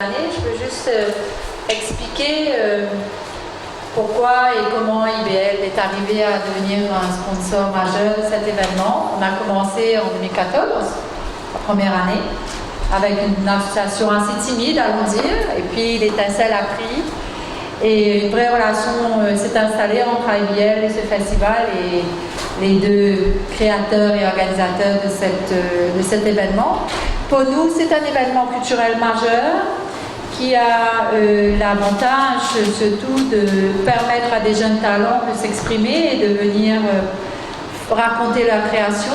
Je peux juste expliquer pourquoi et comment IBL est arrivé à devenir un sponsor majeur de cet événement. On a commencé en 2014, la première année, avec une association assez timide, allons dire, et puis l'étincelle a pris et une vraie relation s'est installée entre IBL et ce festival et les deux créateurs et organisateurs de cet événement. Pour nous, c'est un événement culturel majeur qui a l'avantage surtout de permettre à des jeunes talents de s'exprimer et de venir raconter leur création,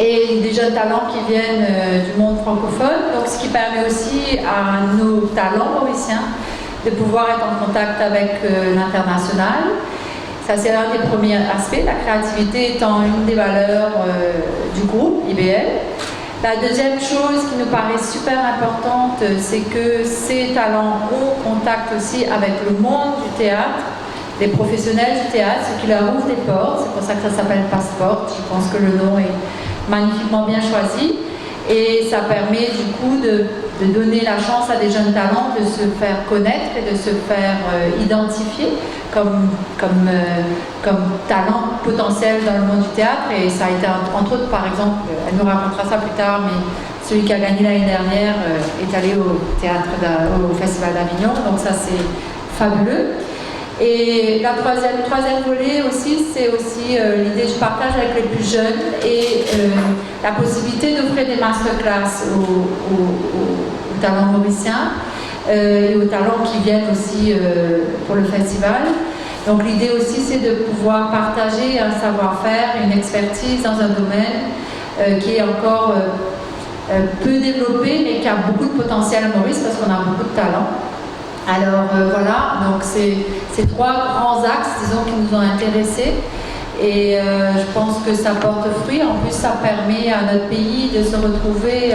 et des jeunes talents qui viennent du monde francophone, donc ce qui permet aussi à nos talents mauriciens de pouvoir être en contact avec l'international. Ça, c'est l'un des premiers aspects, la créativité étant une des valeurs du groupe IBL. La deuxième chose qui nous paraît super importante, c'est que ces talents ont contact aussi avec le monde du théâtre, les professionnels du théâtre, ce qui leur ouvre des portes. C'est pour ça que ça s'appelle Passport. Je pense que le nom est magnifiquement bien choisi. Et ça permet du coup de donner la chance à des jeunes talents de se faire connaître et de se faire identifier comme talent potentiel dans le monde du théâtre. Et ça a été entre autres, par exemple, elle nous racontera ça plus tard, mais celui qui a gagné l'année dernière est allé au Festival d'Avignon, donc ça c'est fabuleux. Et le troisième volet aussi, c'est aussi l'idée du partage avec les plus jeunes et la possibilité d'offrir des masterclass aux talents mauriciens et aux talents qui viennent aussi pour le festival. Donc l'idée aussi, c'est de pouvoir partager un savoir-faire, une expertise dans un domaine qui est encore peu développé, mais qui a beaucoup de potentiel à Maurice parce qu'on a beaucoup de talent. Alors voilà, donc c'est ces trois grands axes, disons, qui nous ont intéressés, et je pense que ça porte fruit. En plus, ça permet à notre pays de se retrouver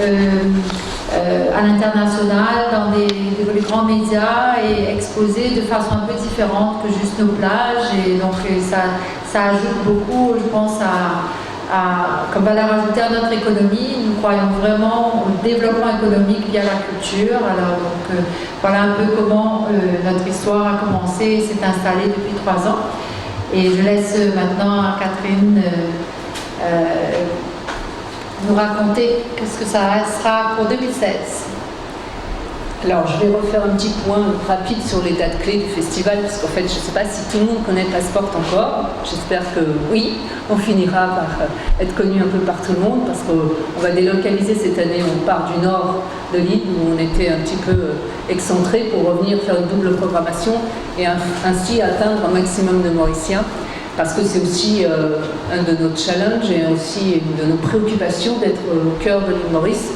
à l'international dans des grands médias et exposer de façon un peu différente que juste nos plages, et donc ça ajoute beaucoup, je pense, comme valeur ajoutée à notre économie. Nous croyons vraiment au développement économique via la culture. Alors donc voilà un peu comment notre histoire a commencé et s'est installée depuis 3 ans. Et je laisse maintenant à Catherine nous raconter ce que ça sera pour 2016. Alors, je vais refaire un petit point rapide sur les dates clés du festival, parce qu'en fait, je ne sais pas si tout le monde connaît Passport encore. J'espère que oui, on finira par être connu un peu par tout le monde, parce qu'on va délocaliser cette année. On part du nord de l'île, où on était un petit peu excentré, pour revenir faire une double programmation et ainsi atteindre un maximum de Mauriciens, parce que c'est aussi un de nos challenges et aussi une de nos préoccupations d'être au cœur de l'île Maurice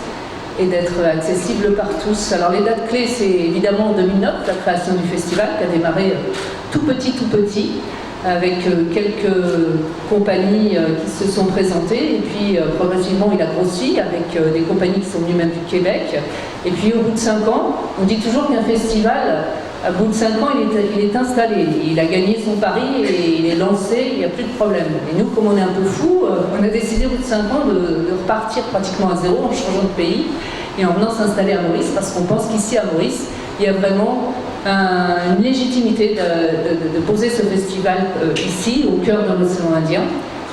et d'être accessible par tous. Alors les dates clés, c'est évidemment en 2009, la création du festival qui a démarré tout petit, avec quelques compagnies qui se sont présentées, et puis progressivement il a grossi avec des compagnies qui sont venues même du Québec. Et puis au bout de 5 ans, on dit toujours qu'un festival, à bout de 5 ans, il est installé, il a gagné son pari et il est lancé, il n'y a plus de problème. Et nous, comme on est un peu fous, on a décidé au bout de 5 ans de repartir pratiquement à zéro en changeant de pays et en venant s'installer à Maurice, parce qu'on pense qu'ici à Maurice, il y a vraiment une légitimité de poser ce festival ici, au cœur de l'océan Indien.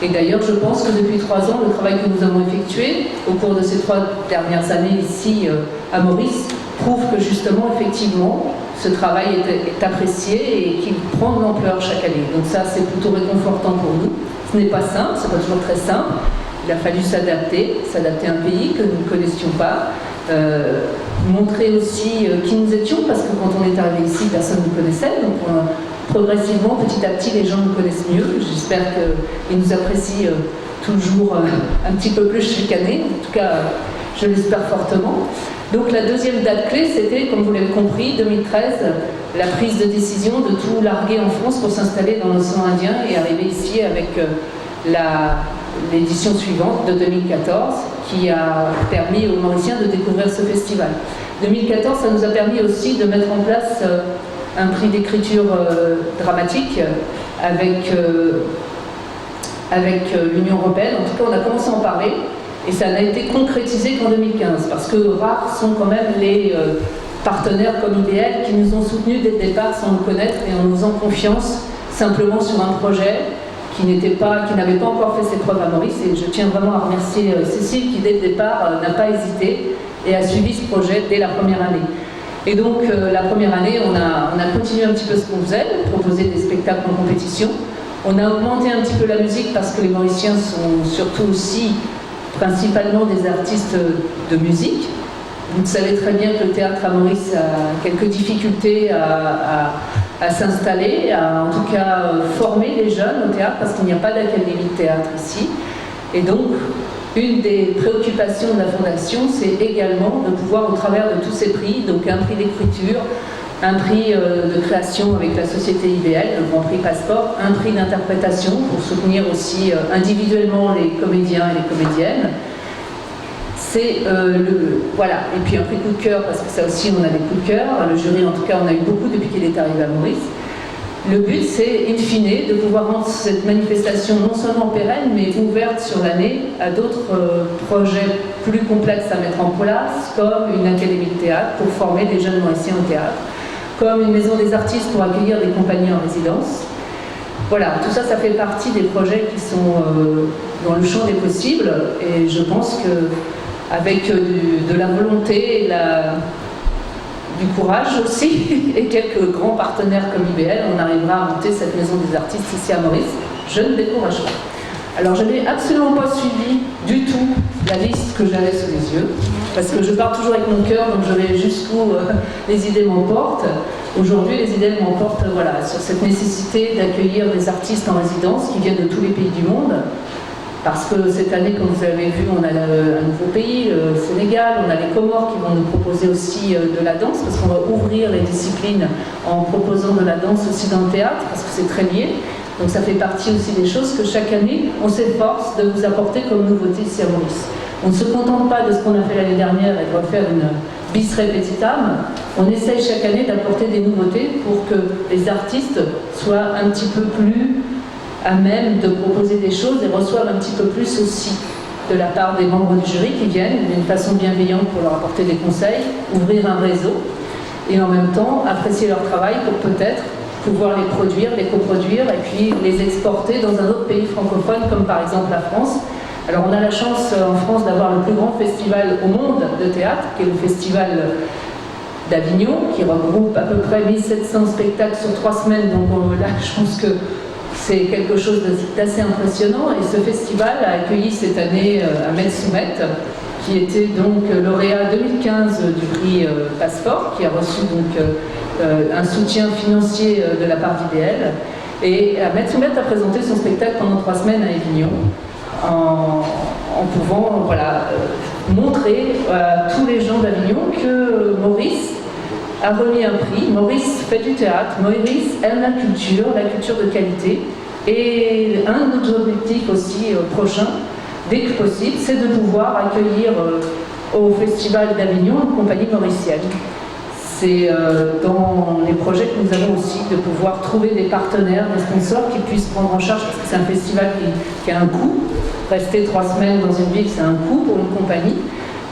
Et d'ailleurs, je pense que depuis 3 ans, le travail que nous avons effectué au cours de ces 3 dernières années ici à Maurice prouve que justement, effectivement, ce travail est apprécié et qu'il prend de l'ampleur chaque année. Donc ça, c'est plutôt réconfortant pour nous. Ce n'est pas simple, c'est pas toujours très simple. Il a fallu s'adapter à un pays que nous ne connaissions pas, montrer aussi qui nous étions, parce que quand on est arrivé ici, personne ne nous connaissait. Donc progressivement, petit à petit, les gens nous connaissent mieux. J'espère qu'ils nous apprécient toujours un petit peu plus chaque année. En tout cas, je l'espère fortement. Donc la deuxième date clé, c'était, comme vous l'avez compris, 2013, la prise de décision de tout larguer en France pour s'installer dans l'océan Indien et arriver ici avec l'édition suivante de 2014, qui a permis aux Mauriciens de découvrir ce festival. 2014, ça nous a permis aussi de mettre en place un prix d'écriture dramatique avec l'Union européenne. En tout cas, on a commencé à en parler. Et ça n'a été concrétisé qu'en 2015, parce que rares sont quand même les partenaires comme IBL qui nous ont soutenus dès le départ sans nous connaître et en nous faisant confiance simplement sur un projet qui n'avait pas encore fait ses preuves à Maurice. Et je tiens vraiment à remercier Cécile qui, dès le départ, n'a pas hésité et a suivi ce projet dès la première année. Et donc, la première année, on a continué un petit peu ce qu'on faisait, proposer des spectacles en compétition. On a augmenté un petit peu la musique parce que les Mauriciens sont surtout aussi principalement des artistes de musique. Vous savez très bien que le théâtre à Maurice a quelques difficultés à s'installer, à en tout cas former les jeunes au théâtre parce qu'il n'y a pas d'académie de théâtre ici. Et donc, une des préoccupations de la Fondation, c'est également de pouvoir, au travers de tous ces prix, donc un prix d'écriture, un prix de création avec la société IBL, le Grand Prix Passeport, un prix d'interprétation pour soutenir aussi individuellement les comédiens et les comédiennes. C'est voilà. Et puis un prix coup de cœur, parce que ça aussi on a des coups de cœur. Le jury, en tout cas, on a eu beaucoup depuis qu'il est arrivé à Maurice. Le but, c'est, in fine, de pouvoir rendre cette manifestation non seulement pérenne, mais ouverte sur l'année à d'autres projets plus complexes à mettre en place, comme une académie de théâtre pour former des jeunes Mauriciens au théâtre, comme une maison des artistes pour accueillir des compagnies en résidence. Voilà, tout ça, ça fait partie des projets qui sont dans le champ des possibles, et je pense qu'avec de la volonté et du courage aussi, et quelques grands partenaires comme IBL, on arrivera à monter cette maison des artistes ici à Maurice. Je ne décourage pas. Alors je n'ai absolument pas suivi du tout la liste que j'avais sous les yeux, parce que je pars toujours avec mon cœur, donc je vais jusqu'où les idées m'emportent. Aujourd'hui, les idées m'emportent voilà, sur cette nécessité d'accueillir des artistes en résidence qui viennent de tous les pays du monde. Parce que cette année, comme vous avez vu, on a un nouveau pays, le Sénégal, on a les Comores qui vont nous proposer aussi de la danse, parce qu'on va ouvrir les disciplines en proposant de la danse aussi dans le théâtre, parce que c'est très lié. Donc ça fait partie aussi des choses que chaque année, on s'efforce de vous apporter comme nouveauté ici à Maurice. On ne se contente pas de ce qu'on a fait l'année dernière et de refaire une bis repetitam. On essaye chaque année d'apporter des nouveautés pour que les artistes soient un petit peu plus à même de proposer des choses et reçoivent un petit peu plus aussi de la part des membres du jury qui viennent d'une façon bienveillante pour leur apporter des conseils, ouvrir un réseau et en même temps apprécier leur travail pour peut-être pouvoir les produire, les coproduire et puis les exporter dans un autre pays francophone comme par exemple la France. Alors on a la chance en France d'avoir le plus grand festival au monde de théâtre qui est le festival d'Avignon qui regroupe à peu près 1700 spectacles sur 3 semaines, donc là je pense que c'est quelque chose d'assez impressionnant et ce festival a accueilli cette année Ahmed Soumet qui était donc lauréat 2015 du prix Passeport, qui a reçu donc un soutien financier de la part d'IBL. Et Ahmed Soumet a présenté son spectacle pendant 3 semaines à Avignon en pouvant voilà, montrer à tous les gens d'Avignon que Maurice a remis un prix. Maurice fait du théâtre, Maurice aime la culture de qualité. Et un de nos objectifs aussi prochain, dès que possible, c'est de pouvoir accueillir au Festival d'Avignon une compagnie mauricienne. C'est dans les projets que nous avons aussi de pouvoir trouver des partenaires, des sponsors qui puissent prendre en charge, parce que c'est un festival qui a un coût. Rester 3 semaines dans une ville, c'est un coût pour une compagnie.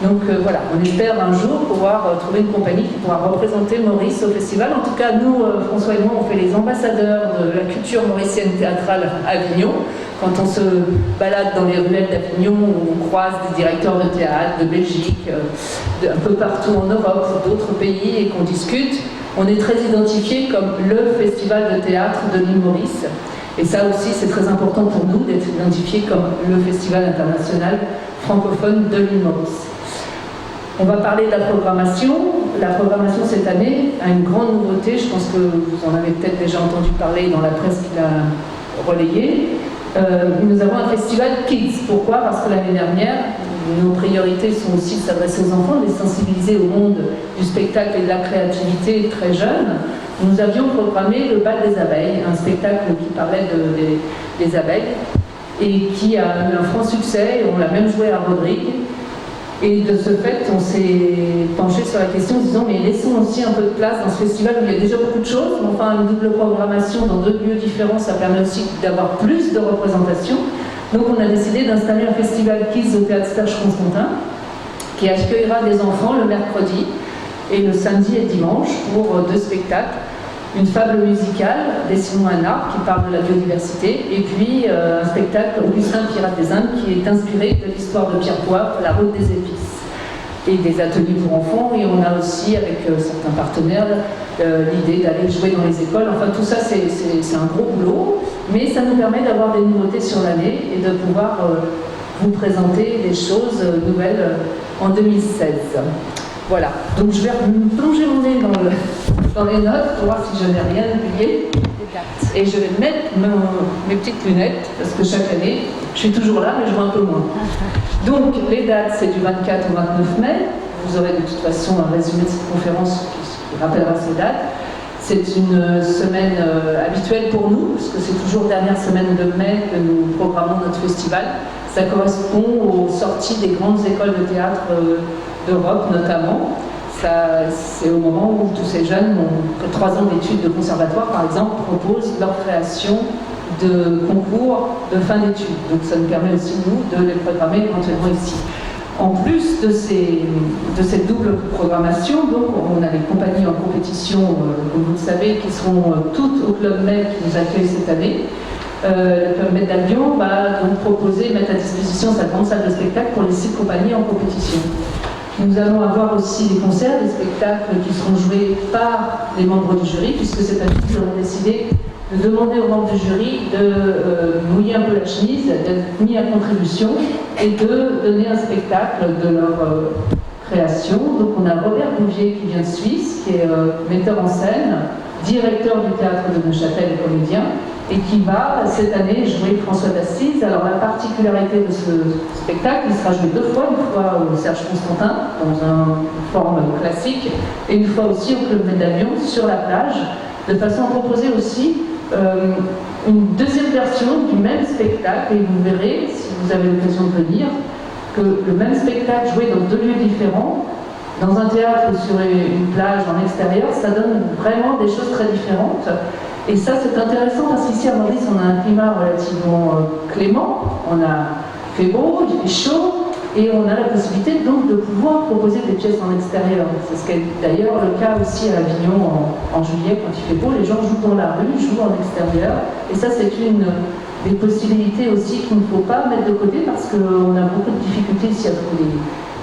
Donc voilà, on espère un jour pouvoir trouver une compagnie qui pourra représenter Maurice au festival. En tout cas, nous, François et moi, on fait les ambassadeurs de la culture mauricienne théâtrale à Avignon. Quand on se balade dans les ruelles d'Avignon, où on croise des directeurs de théâtre de Belgique, un peu partout en Europe, d'autres pays, et qu'on discute, on est très identifié comme le festival de théâtre de l'île Maurice. Et ça aussi, c'est très important pour nous d'être identifié comme le festival international francophone de l'île Maurice. On va parler de la programmation. La programmation cette année a une grande nouveauté, je pense que vous en avez peut-être déjà entendu parler dans la presse qui l'a relayé. Nous avons un festival Kids. Pourquoi? Parce que l'année dernière, nos priorités sont aussi de s'adresser aux enfants, de les sensibiliser au monde du spectacle et de la créativité très jeunes. Nous avions programmé le Bal des abeilles, un spectacle qui parlait des abeilles et qui a eu un franc succès. On l'a même joué à Rodrigue. Et de ce fait, on s'est penché sur la question en disant mais laissons aussi un peu de place dans ce festival où il y a déjà beaucoup de choses, mais enfin une double programmation dans 2 lieux différents, ça permet aussi d'avoir plus de représentation. Donc on a décidé d'installer un festival Kids au théâtre Serge Constantin qui accueillera des enfants le mercredi et le samedi et dimanche pour 2 spectacles. Une fable musicale, Dessinons un arbre, qui parle de la biodiversité, et puis un spectacle Augustin Pirate des Indes qui est inspiré de l'histoire de Pierre Poivre, La route des épices, et des ateliers pour enfants. Et on a aussi, avec certains partenaires, l'idée d'aller jouer dans les écoles. Enfin, tout ça, c'est un gros boulot, mais ça nous permet d'avoir des nouveautés sur l'année et de pouvoir vous présenter des choses nouvelles en 2016. Voilà, donc je vais plonger mon nez dans les notes pour voir si je n'ai rien oublié. Et je vais mettre mes petites lunettes, parce que chaque année, je suis toujours là, mais je vois un peu moins. Donc, les dates, c'est du 24 au 29 mai. Vous aurez de toute façon un résumé de cette conférence qui rappellera ces dates. C'est une semaine habituelle pour nous, parce que c'est toujours dernière semaine de mai que nous programmons notre festival. Ça correspond aux sorties des grandes écoles de théâtre d'Europe notamment. C'est au moment où tous ces jeunes ont 3 ans d'études de conservatoire, par exemple, proposent leur création de concours de fin d'études. Donc ça nous permet aussi, nous, de les programmer éventuellement ici. En plus de cette double programmation, donc, on a les compagnies en compétition, comme vous le savez, qui seront toutes au Club Med qui nous accueille cette année. Le Club Med d'Albion va donc proposer, mettre à disposition sa grande salle de spectacle pour les 6 compagnies en compétition. Nous allons avoir aussi des concerts, des spectacles qui seront joués par les membres du jury, puisque cette année, nous avons décidé de demander aux membres du jury de mouiller un peu la chemise, d'être mis à contribution et de donner un spectacle de leur création. Donc on a Robert Bouvier qui vient de Suisse, qui est metteur en scène, directeur du théâtre de Neuchâtel et comédien, et qui va cette année jouer François d'Assise. Alors la particularité de ce spectacle, il sera joué 2 fois, une fois au Serge Constantin, dans une forme classique, et une fois aussi au Club Med d'Albion, sur la plage, de façon à proposer aussi une deuxième version du même spectacle. Et vous verrez, si vous avez l'occasion de venir, que le même spectacle joué dans 2 lieux différents, dans un théâtre ou sur une plage en extérieur, ça donne vraiment des choses très différentes. Et ça, c'est intéressant parce qu'ici à Maurice, on a un climat relativement clément. On a fait beau, il fait chaud, et on a la possibilité donc de pouvoir proposer des pièces en extérieur. C'est ce qu'est d'ailleurs le cas aussi à Avignon en juillet, quand il fait beau, les gens jouent dans la rue, jouent en extérieur. Et ça, c'est une des possibilités aussi qu'il ne faut pas mettre de côté parce qu'on a beaucoup de difficultés ici à trouver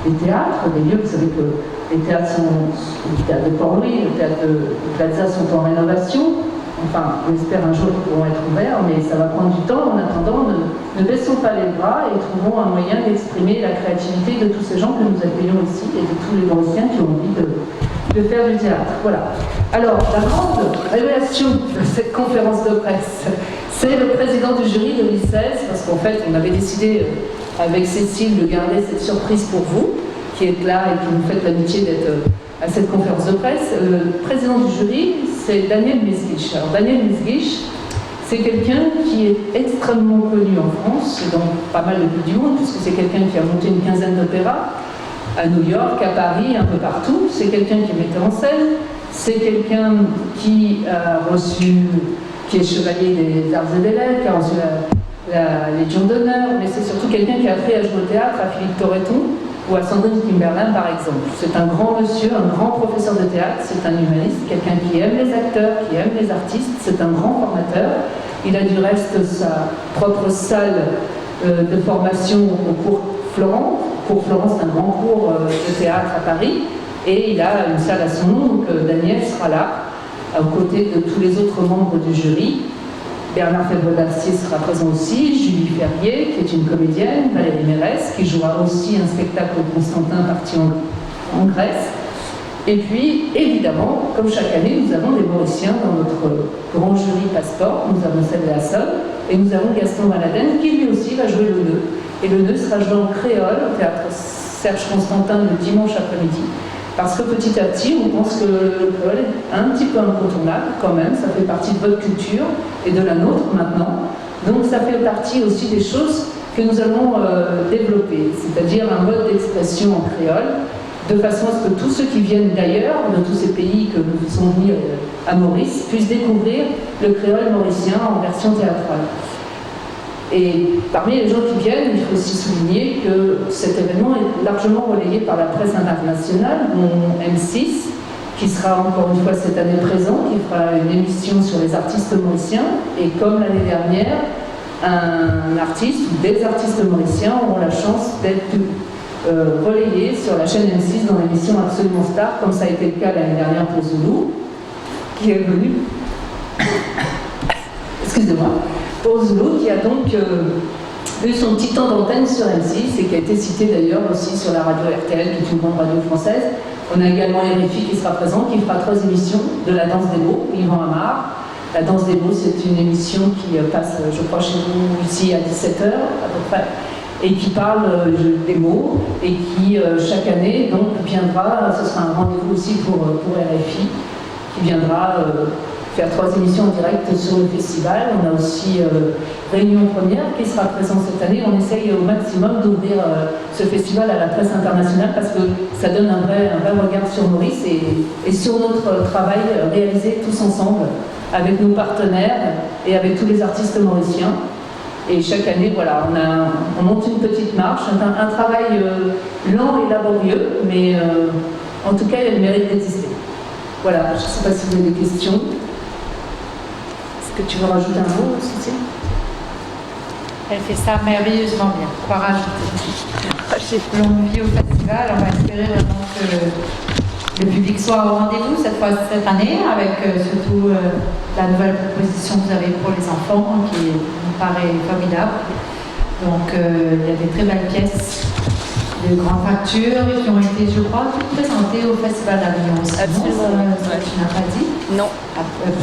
des théâtres, des lieux. Vous savez que les théâtres le théâtre de Port-Louis, le théâtre de Plaza sont en rénovation. Enfin, on espère un jour qu'ils pourront être ouverts, mais ça va prendre du temps. En attendant, ne baissons pas les bras et trouvons un moyen d'exprimer la créativité de tous ces gens que nous accueillons ici et de tous les anciens qui ont envie de faire du théâtre. Voilà. Alors, la grande révélation de cette conférence de presse, c'est le président du jury 2016, parce qu'en fait, on avait décidé avec Cécile de garder cette surprise pour vous, qui êtes là et qui nous faites l'amitié d'être à cette conférence de presse. Le président du jury, c'est Daniel Mesguich. Alors Daniel Mesguich, c'est quelqu'un qui est extrêmement connu en France, et dans pas mal de pays du monde, puisque c'est quelqu'un qui a monté une quinzaine d'opéras à New York, à Paris, un peu partout. C'est quelqu'un qui est metteur en scène, c'est quelqu'un qui a reçu, qui est chevalier des arts et des lettres, qui a reçu la Légion d'honneur, mais c'est surtout quelqu'un qui a appris à jouer au théâtre à Philippe Torreton ou à Sandrine Kimberlin par exemple. C'est un grand monsieur, un grand professeur de théâtre, c'est un humaniste, quelqu'un qui aime les acteurs, qui aime les artistes, c'est un grand formateur. Il a du reste sa propre salle de formation au cours Florent. Cours Florent, c'est un grand cours de théâtre à Paris, et il a une salle à son nom, donc Daniel sera là, aux côtés de tous les autres membres du jury. Bernard Fèvre-Darcier sera présent aussi, Julie Ferrier, qui est une comédienne, Valérie Mérès, qui jouera aussi un spectacle au Constantin parti en Grèce. Et puis, évidemment, comme chaque année, nous avons des Mauriciens dans notre grand jury passeport. Nous avons celle de la Somme, et nous avons Gaston Valadène, qui lui aussi va jouer le nœud. Et le nœud sera joué en créole au théâtre Serge Constantin le dimanche après-midi. Parce que petit à petit, on pense que le créole est un petit peu incontournable quand même, ça fait partie de votre culture et de la nôtre maintenant. Donc ça fait partie aussi des choses que nous allons développer, c'est-à-dire un mode d'expression en créole, de façon à ce que tous ceux qui viennent d'ailleurs, de tous ces pays que nous sommes venus à Maurice, puissent découvrir le créole mauricien en version théâtrale. Et parmi les gens qui viennent, il faut aussi souligner que cet événement est largement relayé par la presse internationale, dont M6, qui sera encore une fois cette année présent, qui fera une émission sur les artistes mauriciens. Et comme l'année dernière, un artiste ou des artistes mauriciens auront la chance d'être relayés sur la chaîne M6 dans l'émission Absolument Star, comme ça a été le cas l'année dernière pour Zulu, qui est venu. Excusez-moi. Pour Zulu, qui a donc eu son petit temps d'antenne sur M6 et qui a été cité d'ailleurs aussi sur la radio RTL, qui est une grande radio française. On a également RFI qui sera présent, qui fera 3 émissions de la danse des mots, Yvan Amar. La danse des mots, c'est une émission qui passe, je crois, chez vous ici à 17h à peu près, et qui parle des mots, et qui chaque année donc viendra, ce sera un rendez-vous aussi pour RFI, qui viendra faire 3 émissions en direct sur le festival. On a aussi Réunion Première qui sera présent cette année. On essaye au maximum d'ouvrir ce festival à la presse internationale parce que ça donne un vrai regard sur Maurice et sur notre travail réalisé tous ensemble avec nos partenaires et avec tous les artistes mauriciens. Et chaque année, voilà, on monte une petite marche, un travail lent et laborieux, mais en tout cas, il mérite d'exister. Voilà, je ne sais pas si vous avez des questions. Est-ce que tu veux rajouter un mot, Cécile? Elle fait ça merveilleusement bien. Quoi rajouter? Longue vie au festival. On va espérer vraiment que le public soit au rendez-vous cette année, avec surtout la nouvelle proposition que vous avez pour les enfants, qui me paraît formidable. Donc, il y a des très belles pièces de grandes factures qui ont été, je crois, toutes présentées au Festival d'Avignon aussi. Absolument. Ça, tu n'as pas dit? Non.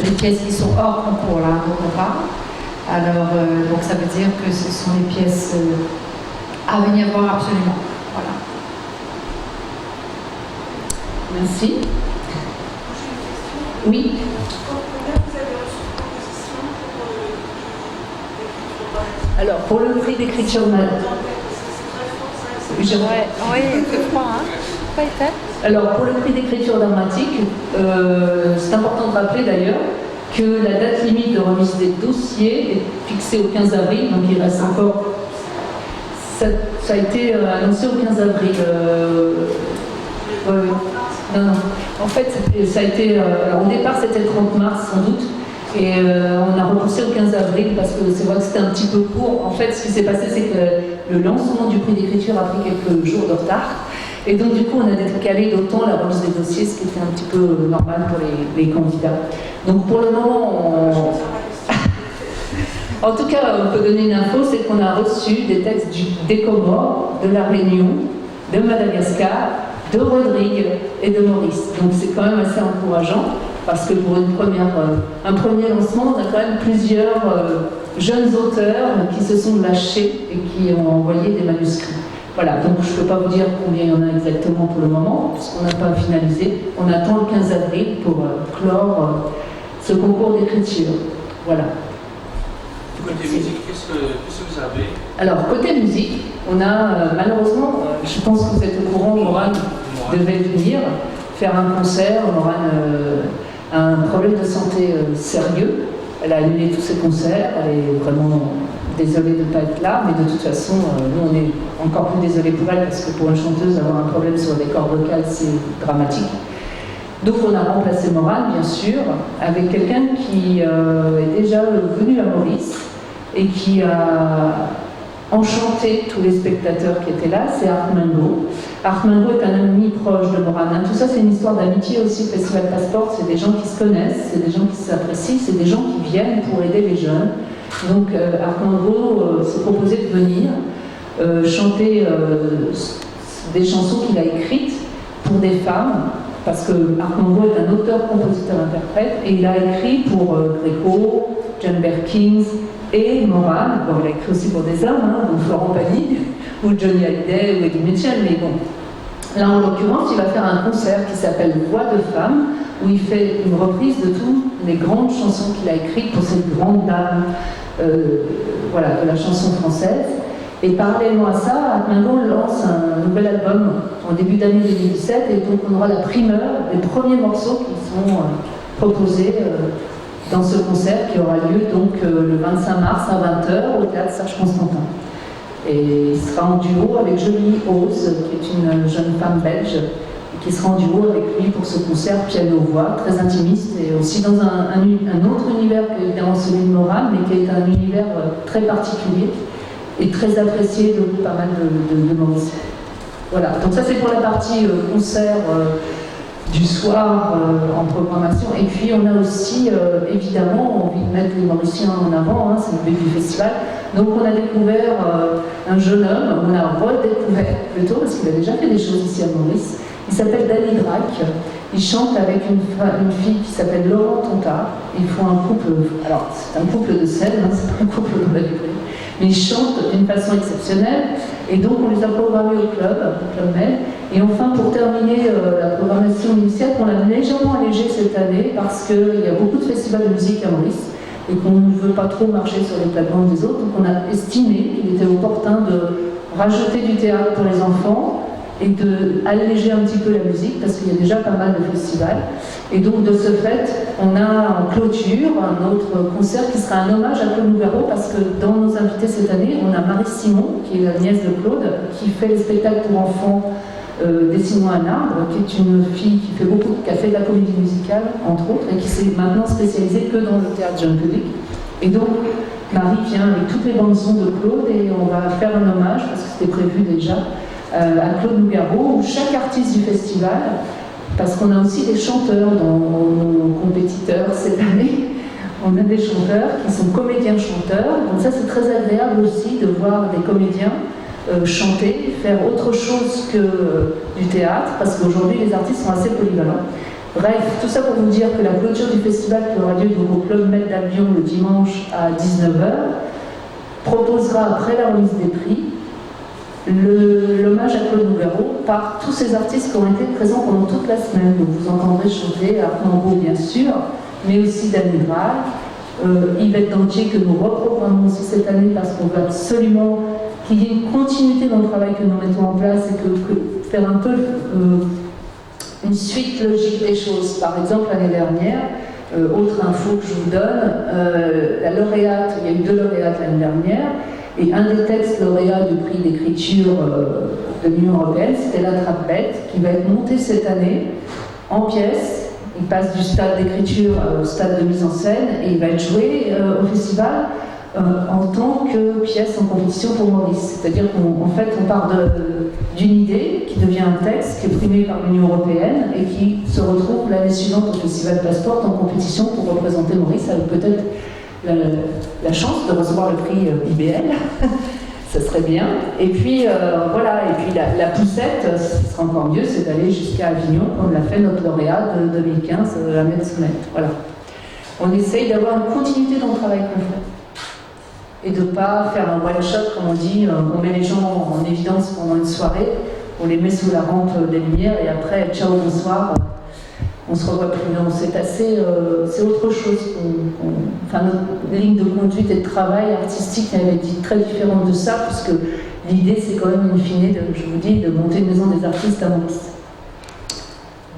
Les pièces qui sont hors concours, là, dont on parle. Alors, donc ça veut dire que ce sont des pièces à venir voir absolument. Voilà. Merci. Oui. Alors, pour le prix d'écriture, Oui, je crois, hein. Alors, pour le prix d'écriture dramatique, c'est important de rappeler d'ailleurs que la date limite de remise des dossiers est fixée au 15 avril, donc il reste encore. Ça a été annoncé au 15 avril. Non. En fait, ça a été. Alors, au départ, c'était le 30 mars, sans doute. Et on a repoussé au 15 avril parce que c'est vrai que c'était un petit peu court. En fait, ce qui s'est passé, c'est que le lancement du prix d'écriture a pris quelques jours de retard. Et donc, du coup, on a décalé d'autant la remise des dossiers, ce qui était un petit peu normal pour les candidats. Donc, pour le moment, en tout cas, on peut donner une info, c'est qu'on a reçu des textes des Comores, de la Réunion, de Madagascar, de Rodrigue et de Maurice. Donc, c'est quand même assez encourageant. Parce que pour un premier lancement, on a quand même plusieurs jeunes auteurs qui se sont lâchés et qui ont envoyé des manuscrits. Voilà, donc je ne peux pas vous dire combien il y en a exactement pour le moment, puisqu'on n'a pas finalisé. On attend le 15 avril pour clore ce concours d'écriture. Voilà. Côté musique, qu'est-ce que vous avez? Alors, côté musique, on a malheureusement, je pense que vous êtes au courant, Morane devait venir faire un concert. Morane a un problème de santé sérieux. Elle a annulé tous ses concerts. Elle est vraiment désolée de ne pas être là, mais de toute façon, nous, on est encore plus désolés pour elle, parce que pour une chanteuse, avoir un problème sur les cordes vocales, c'est dramatique. Donc on a remplacé Morane, bien sûr, avec quelqu'un qui est déjà venu à Maurice et qui a enchanté tous les spectateurs qui étaient là, c'est Art Mingo. Art Mingo est un ami proche de Morane. Tout ça, c'est une histoire d'amitié aussi, le Festival Passport. C'est des gens qui se connaissent, c'est des gens qui s'apprécient, c'est des gens qui viennent pour aider les jeunes. Donc Art Mingo s'est proposé de venir chanter des chansons qu'il a écrites pour des femmes, parce que Art Mingo est un auteur, compositeur, interprète, et il a écrit pour Gréco, Jane Birkins et Morane. Bon, il a écrit aussi pour des hommes, donc Florent Pagny, ou Johnny Hallyday, ou Eddie Mitchell, mais bon. Là, en l'occurrence, il va faire un concert qui s'appelle Voix de femme, où il fait une reprise de toutes les grandes chansons qu'il a écrites pour cette grande dame de la chanson française. Et parallèlement à ça, Art Mingo lance un nouvel album en début d'année 2017, et donc on aura la primeur des premiers morceaux qui sont proposés dans ce concert qui aura lieu donc le 25 mars à 20h au théâtre Serge Constantin. Et il sera en duo avec Jolie Hose, qui est une jeune femme belge, qui sera en duo avec lui pour ce concert piano-voix, très intimiste, et aussi dans un autre univers que évidemment celui de Morin, mais qui est un univers très particulier et très apprécié de pas mal de Maurice. Voilà, donc ça c'est pour la partie concert du soir en programmation. Et puis on a aussi évidemment envie de mettre les Mauriciens en avant, hein, c'est le but du festival. Donc on a découvert un jeune homme, on a redécouvert plutôt, parce qu'il a déjà fait des choses ici à Maurice. Il s'appelle Danny Drac. Il chante avec une fille qui s'appelle Laurent Tonta. Ils font un couple, alors c'est un couple de scène, hein, c'est pas un couple dans la vie privée, mais ils chantent d'une façon exceptionnelle. Et donc on les a programmés au Club Med. Et enfin, pour terminer la programmation initiale, on l'a légèrement allégée cette année parce qu'il y a beaucoup de festivals de musique à Maurice et qu'on ne veut pas trop marcher sur les plates-bandes des autres. Donc on a estimé qu'il était opportun de rajouter du théâtre pour les enfants et d'alléger un petit peu la musique parce qu'il y a déjà pas mal de festivals. Et donc de ce fait, on a en clôture un autre concert qui sera un hommage à Claude Nougaro parce que dans nos invités cette année, on a Marie Simon, qui est la nièce de Claude, qui fait les spectacles pour enfants Dessinons un arbre, qui est une fille qui a fait de la comédie musicale, entre autres, et qui s'est maintenant spécialisée que dans le théâtre jeune public. Et donc, Marie vient avec toutes les bandes-sons de Claude et on va faire un hommage, parce que c'était prévu déjà, à Claude Nougaro, où chaque artiste du festival, parce qu'on a aussi des chanteurs dans nos compétiteurs cette année, on a des chanteurs qui sont comédiens-chanteurs, donc ça c'est très agréable aussi de voir des comédiens chanter, faire autre chose que du théâtre, parce qu'aujourd'hui les artistes sont assez polyvalents. Bref, tout ça pour vous dire que la clôture du festival qui aura lieu au Club Med d'Albion le dimanche à 19h proposera, après la remise des prix, l'hommage à Claude Nougaro par tous ces artistes qui ont été présents pendant toute la semaine. Donc vous entendrez chanter Armando bien sûr, mais aussi Danny Drac, Yvette Dantier que nous reprogrammons aussi cette année parce qu'on veut absolument qu'il y ait une continuité dans le travail que nous mettons en place et que faire un peu une suite logique des choses. Par exemple, l'année dernière, autre info que je vous donne, la lauréate, il y a eu 2 lauréates l'année dernière, et un des textes lauréats du prix d'écriture de l'Union européenne, c'était La Trappe-Bête, qui va être monté cette année en pièces. Il passe du stade d'écriture au stade de mise en scène et il va être joué au festival en tant que pièce en compétition pour Maurice. C'est-à-dire qu'en fait, on part d'une idée qui devient un texte qui est primé par l'Union européenne et qui se retrouve l'année suivante au Festival Passport en compétition pour représenter Maurice avec peut-être la chance de recevoir le prix IBL. Ça serait bien. Et puis, voilà, et puis la poussette, ce qui sera encore mieux, c'est d'aller jusqu'à Avignon, comme l'a fait notre lauréat de 2015, Ahmed Soumet. Voilà. On essaye d'avoir une continuité dans le travail qu'on fait. Et de ne pas faire un one-shot, comme on dit, on met les gens en évidence pendant une soirée, on les met sous la rampe des lumières, et après, ciao, bonsoir, on se revoit plus. Non, c'est assez, c'est autre chose. Enfin, notre ligne de conduite et de travail artistique, elle est très différente de ça, puisque l'idée, c'est quand même, in fine, je vous dis, de monter une maison des artistes à Maurice.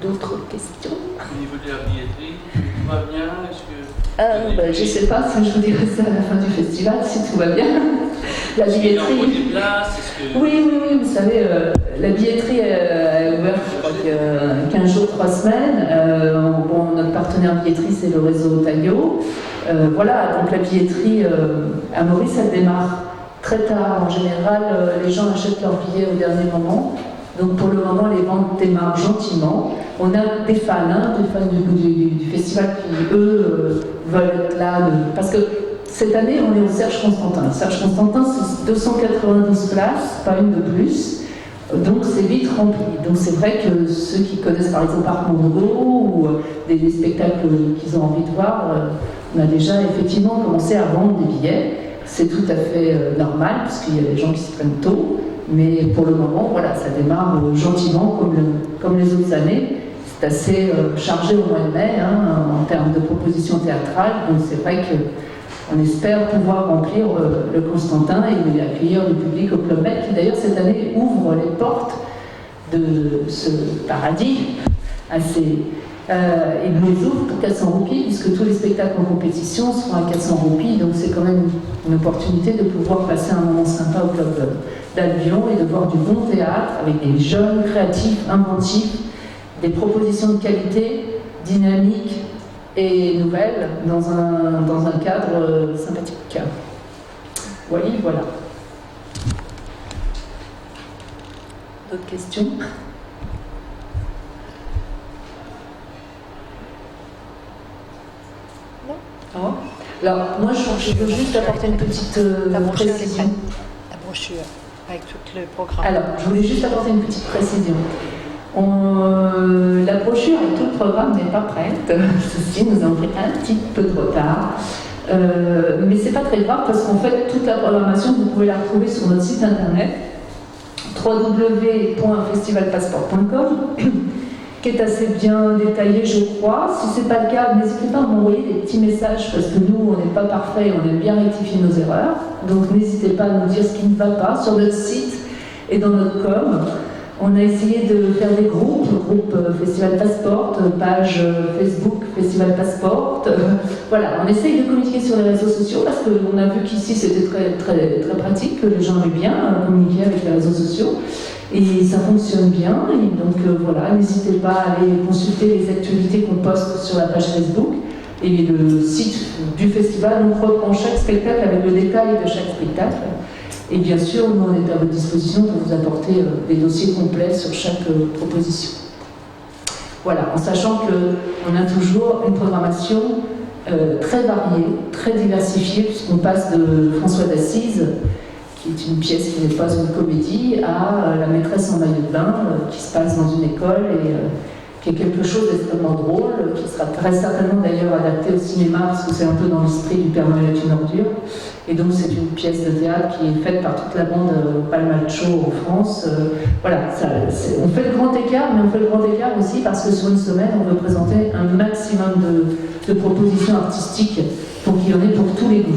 D'autres questions? Au niveau de la billetterie, tout va bien? Est-ce que je ne sais pas, ça, je vous dirai ça à la fin du festival, si tout va bien. La billetterie. Des places, Oui, vous savez, la billetterie est ouverte, je crois que 15 jours, 3 semaines. Bon, notre partenaire billetterie, c'est le réseau Taillot. Voilà, donc la billetterie à Maurice, elle démarre très tard. En général, les gens achètent leurs billets au dernier moment. Donc pour le moment, les ventes démarrent gentiment. On a des fans, du festival qui, eux, veulent être là. Parce que cette année, on est au Serge Constantin. Serge Constantin, c'est 292 places, pas une de plus. Donc c'est vite rempli. Donc c'est vrai que ceux qui connaissent par exemple Parc Monroe ou des spectacles qu'ils ont envie de voir, on a déjà effectivement commencé à vendre des billets. C'est tout à fait normal, parce qu'il y a des gens qui se prennent tôt. Mais pour le moment, voilà, ça démarre gentiment comme les autres années. C'est assez chargé au mois de mai en termes de propositions théâtrales. Donc c'est vrai qu'on espère pouvoir remplir le Constantin et accueillir le public au Club Med, qui d'ailleurs cette année ouvre les portes de ce paradis à ses Et les ouvre pour 400 roupies, puisque tous les spectacles en compétition seront à 400 roupies, donc c'est quand même une opportunité de pouvoir passer un moment sympa au club d'Albion et de voir du bon théâtre avec des jeunes créatifs, inventifs, des propositions de qualité, dynamiques et nouvelles dans un cadre sympathique. Oui, voilà. D'autres questions ? Non. Alors, moi, je veux juste apporter une petite précision. La brochure avec tout le programme. Alors, je voulais juste apporter une petite précision. La brochure et tout le programme n'est pas prête. Ceci, nous avons pris un petit peu de retard. Mais c'est pas très grave parce qu'en fait, toute la programmation, vous pouvez la retrouver sur notre site internet www.festivalpassport.com qui est assez bien détaillé, je crois. Si ce n'est pas le cas, n'hésitez pas à m'envoyer des petits messages parce que nous, on n'est pas parfait, on aime bien rectifier nos erreurs. Donc n'hésitez pas à nous dire ce qui ne va pas sur notre site et dans notre com. On a essayé de faire des groupes, groupe Festival Passport, page Facebook Festival Passport. Voilà, on essaye de communiquer sur les réseaux sociaux parce qu'on a vu qu'ici c'était très, très, très pratique, que les gens aimaient bien communiquer avec les réseaux sociaux. Et ça fonctionne bien, et donc voilà, n'hésitez pas à aller consulter les actualités qu'on poste sur la page Facebook et le site du festival. On reprend chaque spectacle avec le détail de chaque spectacle. Et bien sûr, nous, on est à votre disposition pour vous apporter des dossiers complets sur chaque proposition. Voilà, en sachant qu'on a toujours une programmation très variée, très diversifiée, puisqu'on passe de François d'Assise, qui est une pièce qui n'est pas une comédie, à La maîtresse en maillot de bain, qui se passe dans une école et qui est quelque chose d'extrêmement drôle, qui sera très certainement d'ailleurs adapté au cinéma, parce que c'est un peu dans l'esprit du Père Noël est une ordure. Et donc c'est une pièce de théâtre qui est faite par toute la bande Palmaccio en France. Voilà, on fait le grand écart, mais on fait le grand écart aussi parce que sur une semaine, on veut présenter un maximum de propositions artistiques pour qu'il y en ait pour tous les goûts.